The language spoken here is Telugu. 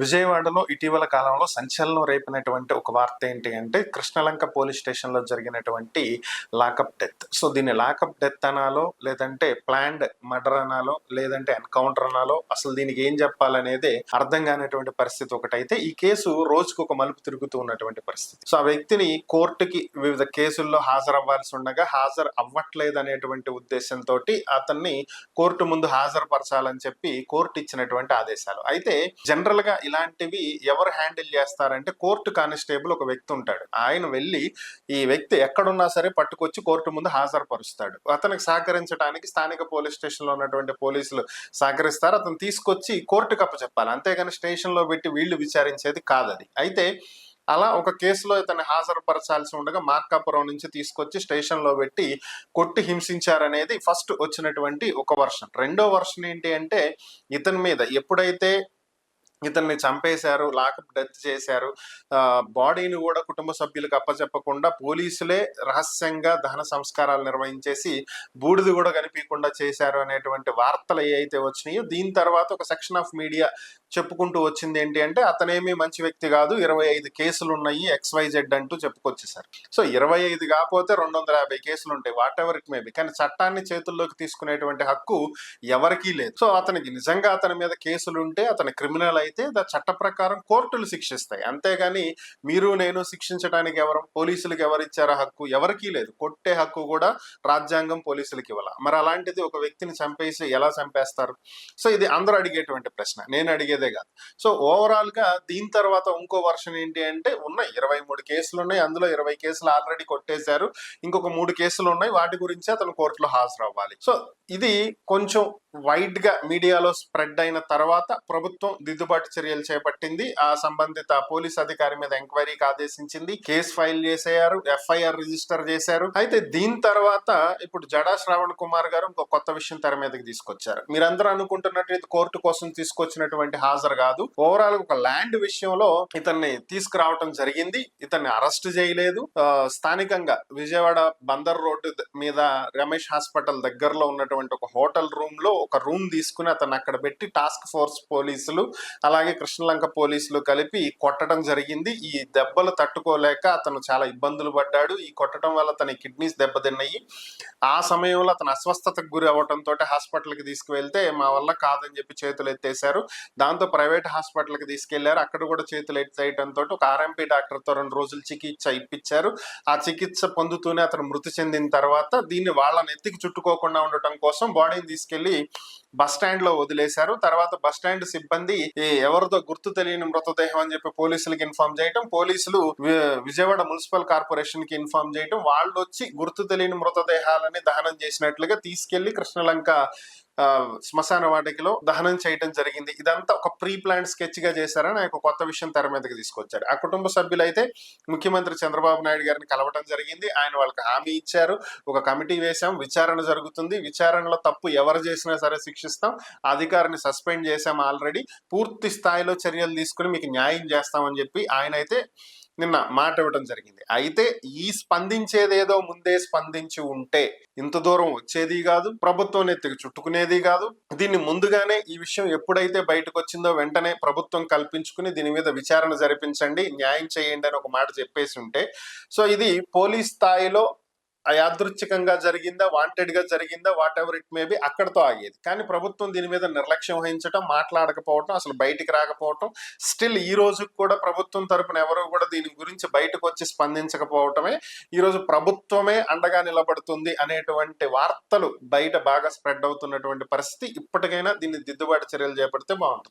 విజయవాడలో ఇటీవల కాలంలో సంచలనం రేపినటువంటి ఒక వార్త ఏంటి అంటే కృష్ణలంక పోలీస్ స్టేషన్ లో జరిగినటువంటి లాకప్ డెత్. సో దీన్ని లాకప్ డెత్ అనాలో, లేదంటే ప్లాన్డ్ మర్డర్ అనాలో, లేదంటే ఎన్కౌంటర్ అనాలో, అసలు దీనికి ఏం చెప్పాలనేదే అర్థం కానటువంటి పరిస్థితి ఒకటైతే ఈ కేసు రోజుకు ఒక మలుపు తిరుగుతూ ఉన్నటువంటి పరిస్థితి. సో ఆ వ్యక్తిని కోర్టుకి వివిధ కేసుల్లో హాజరవ్వాల్సి ఉండగా హాజరు అవ్వట్లేదు అనేటువంటి ఉద్దేశంతో అతన్ని కోర్టు ముందు హాజరుపరచాలని చెప్పి కోర్టు ఇచ్చినటువంటి ఆదేశాలు. అయితే జనరల్ గా ఇలాంటివి ఎవరు హ్యాండిల్ చేస్తారంటే కోర్టు కానిస్టేబుల్ ఒక వ్యక్తి ఉంటాడు. ఆయన వెళ్ళి ఈ వ్యక్తి ఎక్కడున్నా సరే పట్టుకొచ్చి కోర్టు ముందు హాజరుపరుస్తాడు. అతనికి సహకరించడానికి స్థానిక పోలీస్ స్టేషన్ లో ఉన్నటువంటి పోలీసులు సహకరిస్తారు. అతను తీసుకొచ్చి కోర్టుకు అప్పచెప్పాలి. అంతేగాని స్టేషన్ లో పెట్టి వీళ్ళు విచారించేది కాదది. అయితే అలా ఒక కేసులో ఇతన్ని హాజరుపరచాల్సి ఉండగా మార్కాపురం నుంచి తీసుకొచ్చి స్టేషన్ లో పెట్టి కొట్టి హింసించారనేది ఫస్ట్ వచ్చినటువంటి ఒక వర్షన్. రెండో వర్షన్ ఏంటి అంటే ఇతని మీద ఎప్పుడైతే ఇతన్ని చంపేశారు, లాకప్ డెత్ చేశారు, బాడీని కూడా కుటుంబ సభ్యులకు అప్పచెప్పకుండా పోలీసులే రహస్యంగా దహన సంస్కారాలు నిర్వహించేసి బూడిది కూడా కనిపించకుండా చేశారు అనేటువంటి వార్తలు ఏవైతే వచ్చినాయో దీని తర్వాత ఒక సెక్షన్ ఆఫ్ మీడియా చెప్పుకుంటూ వచ్చింది ఏంటి అంటే అతనేమి మంచి వ్యక్తి కాదు, 25 కేసులు ఉన్నాయి XYZ అంటూ చెప్పుకొచ్చేసారు. సో 25 కాకపోతే 250 కేసులు ఉంటాయి, వాట్ ఎవర్ ఇట్ మేబీ. కానీ చట్టాన్ని చేతుల్లోకి తీసుకునేటువంటి హక్కు ఎవరికీ లేదు. సో అతనికి నిజంగా అతని మీద కేసులు ఉంటే, అతని క్రిమినల్ అయితే చట్ట ప్రకారం కోర్టులు శిక్షిస్తాయి. అంతేగాని మీరు నేను శిక్షించడానికి పోలీసులకు ఎవరిచ్చారో హక్కు ఎవరికీ లేదు. కొట్టే హక్కు కూడా రాజ్యాంగం పోలీసులకు ఇవ్వాల. మరి అలాంటిది ఒక వ్యక్తిని చంపేసి ఎలా చంపేస్తారు? సో ఇది అందరూ అడిగేటువంటి ప్రశ్న, నేను అడిగేదే కాదు. సో ఓవరాల్ గా దీని తర్వాత ఇంకో వర్షన్ ఏంటి అంటే ఉన్నాయి 23 కేసులు ఉన్నాయి, అందులో 20 కేసులు ఆల్రెడీ కొట్టేశారు, ఇంకొక 3 కేసులు ఉన్నాయి, వాటి గురించి అతను కోర్టులో హాజరవ్వాలి. సో ఇది కొంచెం వైడ్ గా మీడియాలో స్ప్రెడ్ అయిన తర్వాత ప్రభుత్వం దిద్దుబాటు చర్యలు చేపట్టింది. ఆ సంబంధిత పోలీస్ అధికారి మీద ఎంక్వైరీకి ఆదేశించింది, కేసు ఫైల్ చేసేయారు, FIR రిజిస్టర్ చేశారు. అయితే దీని తర్వాత ఇప్పుడు జడా శ్రావణ్ కుమార్ గారు ఇంకో కొత్త విషయం తెర మీదకి తీసుకొచ్చారు. మీరందరూ అనుకుంటున్నట్టు ఇది కోర్టు కోసం తీసుకొచ్చినటువంటి హాజరు కాదు, ఓవరాల్ ఒక ల్యాండ్ విషయంలో ఇతన్ని తీసుకురావటం జరిగింది. ఇతన్ని అరెస్ట్ చేయలేదు. స్థానికంగా విజయవాడ బందర్ రోడ్డు మీద రమేష్ హాస్పిటల్ దగ్గరలో ఉన్నటువంటి ఒక హోటల్ రూమ్ లో ఒక రూమ్ తీసుకుని అతను అక్కడ పెట్టి టాస్క్ ఫోర్స్ పోలీసులు అలాగే కృష్ణలంక పోలీసులు కలిపి కొట్టడం జరిగింది. ఈ దెబ్బలు తట్టుకోలేక అతను చాలా ఇబ్బందులు పడ్డాడు. ఈ కొట్టడం వల్ల తన కిడ్నీస్ దెబ్బతిన్నాయి. ఆ సమయంలో అతను అస్వస్థతకు గురి అవ్వడంతో హాస్పిటల్కి తీసుకువెళ్తే మా వల్ల కాదని చెప్పి చేతులు ఎత్తేశారు. దాంతో ప్రైవేట్ హాస్పిటల్కి తీసుకెళ్లారు. అక్కడ కూడా చేతులు ఎత్తేయడంతో ఒక RMP డాక్టర్తో 2 రోజులు చికిత్స ఇప్పించారు. ఆ చికిత్స పొందుతూనే అతను మృతి చెందిన తర్వాత దీన్ని వాళ్ళ నెత్తికి చుట్టుకోకుండా ఉండటం కోసం బాడీని తీసుకెళ్లి బస్ స్టాండ్ లో వదిలేశారు. తర్వాత బస్ స్టాండ్ సిబ్బంది ఎవరితో గుర్తు తెలియని మృతదేహం అని చెప్పి పోలీసులకు ఇన్ఫార్మ్ చేయటం, పోలీసులు విజయవాడ మున్సిపల్ కార్పొరేషన్ కి ఇన్ఫార్మ్ చేయటం, వాళ్ళు వచ్చి గుర్తు తెలియని మృతదేహాలని దహనం చేసినట్లుగా తీసుకెళ్లి కృష్ణలంక శ్మశాన వాటికలో దహనం చేయడం జరిగింది. ఇదంతా ఒక ప్రీ ప్లాన్ స్కెచ్ గా చేశారని ఒక కొత్త విషయం తెర మీదకి తీసుకొచ్చారు. ఆ కుటుంబ సభ్యులైతే ముఖ్యమంత్రి చంద్రబాబు నాయుడు గారిని కలవటం జరిగింది. ఆయన వాళ్ళకి హామీ ఇచ్చారు, ఒక కమిటీ వేశాం, విచారణ జరుగుతుంది, విచారణలో తప్పు ఎవరు చేసినా సరే శిక్షిస్తాం, అధికారిని సస్పెండ్ చేశాం ఆల్రెడీ, పూర్తి స్థాయిలో చర్యలు తీసుకుని మీకు న్యాయం చేస్తామని చెప్పి ఆయన అయితే నిన్న మాట ఇవ్వడం జరిగింది. అయితే ఈ స్పందించేదేదో ముందే స్పందించి ఉంటే ఇంత దూరం వచ్చేది కాదు, ప్రభుత్వం ఎత్తికి చుట్టుకునేది కాదు. దీన్ని ముందుగానే ఈ విషయం ఎప్పుడైతే బయటకు వచ్చిందో వెంటనే ప్రభుత్వం కల్పించుకుని దీని మీద విచారణ జరిపించండి, న్యాయం చేయండి అని ఒక మాట చెప్పేసి ఉంటే, సో ఇది పోలీస్ స్థాయిలో యాదృచ్ఛికంగా జరిగిందా, వాంటెడ్ గా జరిగిందా, వాట్ ఎవర్ ఇట్ మేబీ అక్కడతో ఆగేది. కానీ ప్రభుత్వం దీని మీద నిర్లక్ష్యం వహించడం, మాట్లాడకపోవటం, అసలు బయటికి రాకపోవటం, స్టిల్ ఈ రోజు కూడా ప్రభుత్వం తరపున ఎవరు కూడా దీని గురించి బయటకు వచ్చి స్పందించకపోవటమే ఈ రోజు ప్రభుత్వమే అండగా నిలబడుతుంది అనేటువంటి వార్తలు బయట బాగా స్ప్రెడ్ అవుతున్నటువంటి పరిస్థితి. ఇప్పటికైనా దీన్ని దిద్దుబాటు చర్యలు చేపడితే బాగుంటుంది.